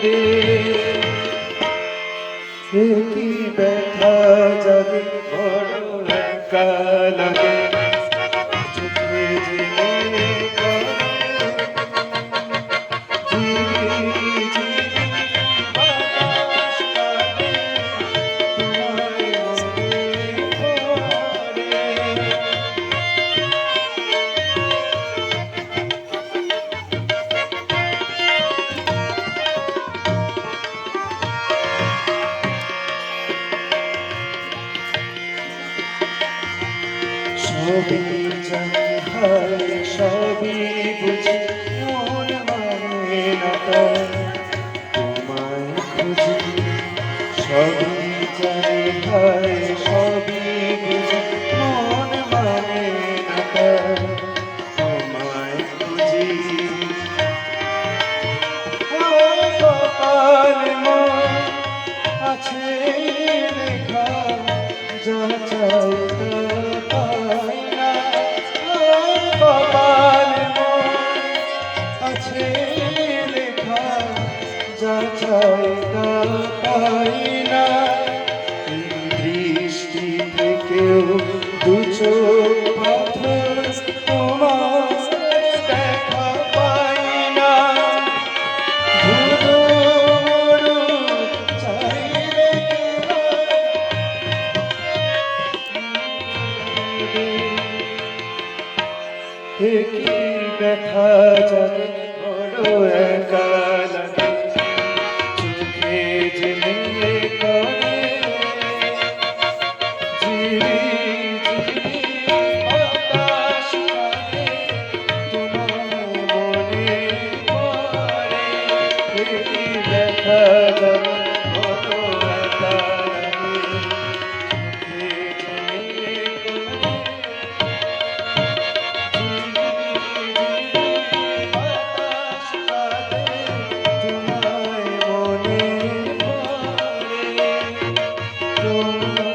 রে কি ব্যথা জাগে বড় একা লাগে চোখে জেলে সবই জানি হায় সবই বুঝি মন মানে না তোমায় খুঁজি সবই জানি হায় সবই বুঝি মন মানে না তোমায় খুঁজি কপালে মন আছে লেখা যা চাই কপালে মন আছে লেখা যা চাই তা পাই না দৃষ্টি থেকেও দু চোখ পাথর তোমার দেখা পাই না ধুধু মরু চাইলে কি ব্যথা জাগে বড় একা লাগে চোখে জেলে করে ঝিরি ঝিরি বাতাস কাটে তোমার মনে পড়ে কি ব্যথা জাগে বড় একা লাগে চোখে জেলে করে তোমায় মনে পড়ে তোমায়